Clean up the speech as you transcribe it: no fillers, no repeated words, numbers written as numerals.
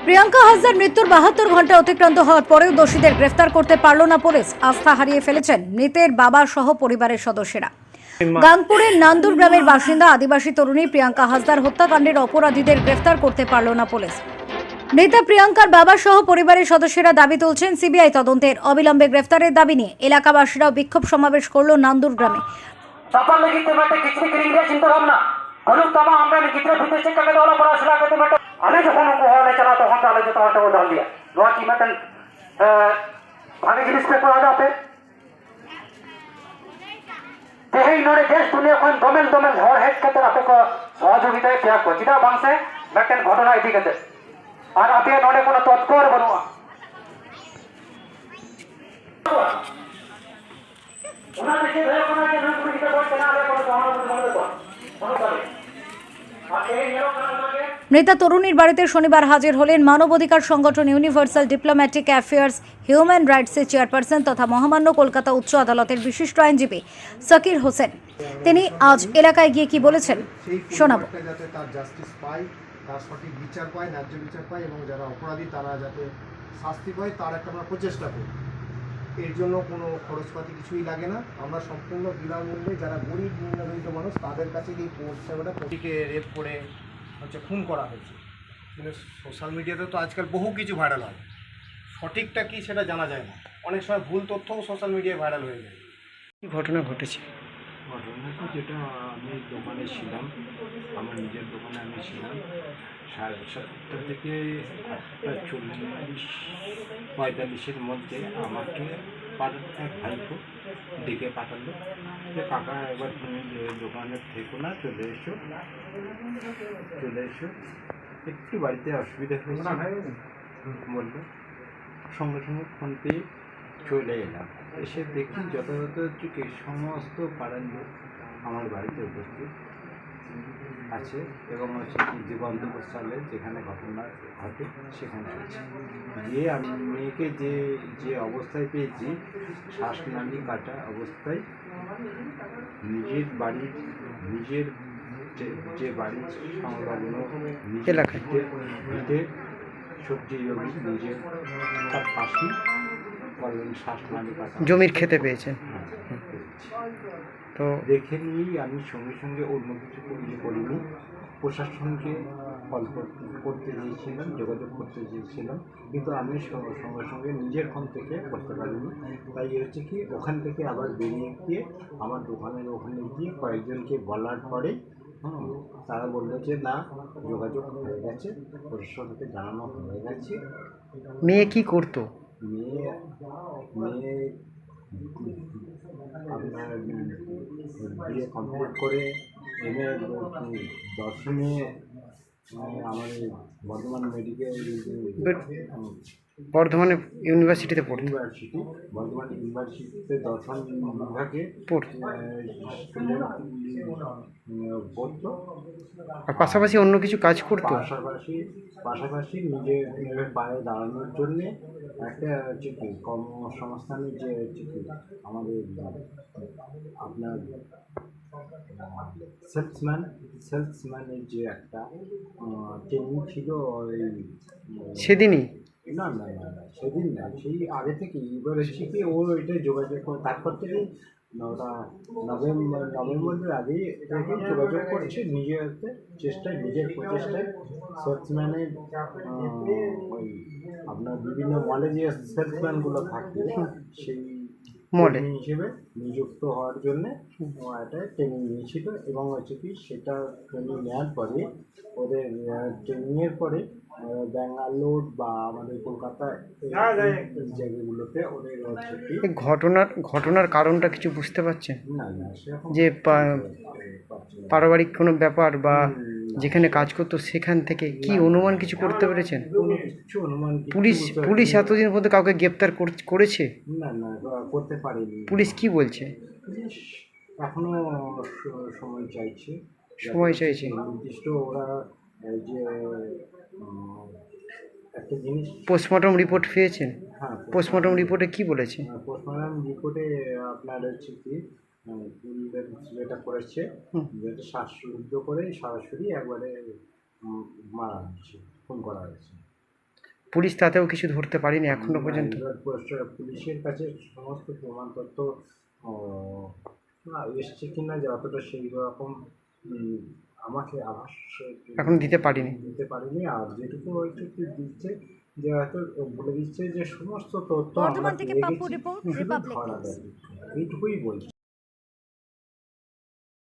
প্রিয়াঙ্কা হাসদার মৃত্যুর 72 ঘন্টা অতিক্রান্ত হওয়ার পরেও দোষীদের গ্রেফতার করতে পারল না পুলিশ। আস্থা হারিয়ে ফেলেছেন মৃতের বাবা সহ পরিবারের সদস্যরা। গাংপুরের নান্দুর গ্রামের বাসিন্দা আদিবাসী তরুণী প্রিয়াঙ্কা হাসদার হত্যাকাণ্ডের অপরাধীদের গ্রেফতার করতে পারল না পুলিশ। মৃতা প্রিয়াঙ্কার বাবা সহ পরিবারের সদস্যরা দাবি তুলছেন সিবিআই তদন্তের অবিলম্বে গ্রেফতারের দাবি নিয়ে এলাকাবাসীরাও বিক্ষোভ সমাবেশ করল নান্দুর গ্রামে। আমি যখন হলে চালা তখন তাহলে যেতে হতে দল দিয়ে নোয়া কি মেটেন ভাগে জিনিস পে করা যাতে তেহেই নড়ে দেশ দুনিয়া কোন দমেল দমেল ঝড় হেড খেতে আপে সহযোগিতায় ত্যাগ কো চিটা বাংসে মেটেন ঘটনা ইদি খেতে আর আপে নড়ে কোনো তৎপর বনুয়া ওনা দেখে ভয় কোনা কে না পুরি কিটা বলতে না আলে কোনো সহানুভূতি মনে কর মনে করে আর এই নিরো কারণ লাগে। মৃতা তরুণীর বাড়িতে শনিবার হাজির হলেন মানবাধিকার সংগঠন ইউনিভার্সাল ডিপ্লোম্যাটিক অ্যাফেয়ার্স হিউম্যান রাইটসের চেয়ারপারসন তথা মহামান্য কলকাতা উচ্চ আদালতের বিশিষ্ট আইনজীবী সাকির হোসেন। তিনি আজ এলাকায় গিয়ে কি বলেছেন শোনাবো। যাতে তার জাস্টিস পায়, তার সঠিক বিচার পায়, ন্যায্য বিচার পায় এবং যারা অপরাধী তারা যাতে শাস্তি পায় তার একটা আমরা প্রচেষ্টা করি। এর জন্য কোনো খরচপাতি কিছুই লাগে না। আমরা সম্পূর্ণ বিনামূল্যে যারা গরিব নিম্নবিত্ত মানুষ তাদের কাছে এই পরিষেবাটা প্রতিকে রেপ করে খুন করা হয়েছে। কিন্তু সোশ্যাল মিডিয়াতে তো আজকাল বহু কিছু ভাইরাল হয়, সঠিকটা কি সেটা জানা যায় না। অনেক সময় ভুল তথ্যও সোশ্যাল মিডিয়ায় ভাইরাল হয়ে যায়। কী ঘটনা ঘটেছে? ঘটনাটা যেটা আমি দোকানে ছিলাম, আমার নিজের দোকানে আমি ছিলাম, 7:30 থেকে 8:40-45-এর মধ্যে আমাকে পাড়ার এক ভাইপো ডেকে পাঠালো যে কাকা একবার তুমি দোকানে থেকো না, চলে এসো একটু বাড়িতে অসুবিধা হয়েছে বললো। সঙ্গে সঙ্গে ফোন পেয়ে চলে এলাম। এসে দেখি যথাযথ হচ্ছে সমস্ত পাড়ার লোক আমার বাড়িতে উপস্থিত আছে এবং হচ্ছে জীবন্ত সালে যেখানে ঘটনা ঘটে সেখানে আছে। গিয়ে আমি মেয়েকে যে অবস্থায় পেয়েছি, শ্বাসনালী কাটা অবস্থায়, নিজের যে বাড়ির সংলগ্ন এলাকায় ভিটে সবজি জমি নিজের তার পাশেই শ্বাসনালী কাটা জমির খেতে পেয়েছেন। তো দেখে নিয়েই আমি সঙ্গে সঙ্গে অন্য কিছু করিনি, প্রশাসনকে কল করতে চেয়েছিলাম, যোগাযোগ করতে চেয়েছিলাম, কিন্তু আমি সঙ্গে সঙ্গে নিজের ফোন থেকে করতে পারিনি। তাই হচ্ছে কি ওখান থেকে আবার বেরিয়ে গিয়ে আমার দোকানের ওখানে গিয়ে কয়েকজনকে বলার পরে তারা বললো যে না, যোগাযোগ হয়ে গেছে, প্রশাসনকে জানানো হয়ে গেছে। মেয়ে কি করতো? মেয়ে আপনার বিয়ে কমপ্লিট করে এমএ দর্শনে আমাদের বর্ধমান বর্ধমানে ইউনিভার্সিটিতে পড়তো। বর্ধমান ইউনিভার্সিটিতে দর্শন বিভাগে পড়তো। আর পাশাপাশি অন্য কিছু কাজ করতো? পাশাপাশি নিজের পায়ে দাঁড়ানোর জন্যে একটা হচ্ছে কি কর্মসংস্থানের যে হচ্ছে কি আমাদের আপনার সেলসম্যানের যে একটা ট্রেনিং ছিল সেদিনই? না সেদিন না, সেই আগে থেকে। এবার হচ্ছে কি ও এটাই যোগাযোগ করে, তারপর থেকে ওটা নভেম্বরের আগেই যোগাযোগ করছে নিজের নিজের প্রচেষ্টায়। সেলসম্যানের ওই আপনার বিভিন্ন মলে যে সেলসম্যানগুলো থাকে সেই মডেল হিসেবে নিযুক্ত হওয়ার জন্যে একটা ট্রেনিং নিয়েছিল এবং হচ্ছে কি সেটা ট্রেনিং নেওয়ার পরে ওদের ট্রেনিংয়ের পরে ব্যাঙ্গালোর বা আমাদের কলকাতা এই জায়গাগুলোতে ওদের হচ্ছে কি ঘটনার কারণটা কিছু বুঝতে পারছেন? না যে পারিবারিক কোনো ব্যাপার বা যেখানে কাজ করতো সেখান থেকে কি অনুমান কিছু করতে পেরেছেন? পুলিশ এতদিন মধ্যে কাউকে গ্রেপ্তার করেছে? না করতে পারেনি। পুলিশ কি বলছে? এখনো সময় চাইছে। নির্দিষ্ট ওরা যে একটা জিনিস পোস্টমর্টম রিপোর্ট পেয়েছেন? হ্যাঁ, পোস্টমর্টম রিপোর্টে কি বলেছে? পোস্টমর্টম রিপোর্টে আপনার হচ্ছে কি যেটা করেছে, যেটা শ্বাসরুদ্ধ করে সরাসরি একবারে মারা হয়েছে, খুন করা হয়েছে। পুলিশ তাতেও কিছু ধরতে পারিনি এখনো পর্যন্ত। এবার পুলিশের কাছে সমস্ত প্রমাণপত্র এসছে কিনা যতটা সেই রকম আমাকে আভাস এখন দিতে পারিনি। দিতে পারিনি। আর যেটুকু ওইটুকু দিচ্ছে যে হয়তো বলে দিচ্ছে যে সমস্ত তথ্য বর্ধমান আমরা থেকে পেয়ে পাপ্পু গেছি, রিপোর্ট, শুধু রিপাবলিক ধরা নিউজ। দেয়নি। এইটুকুই বলছি।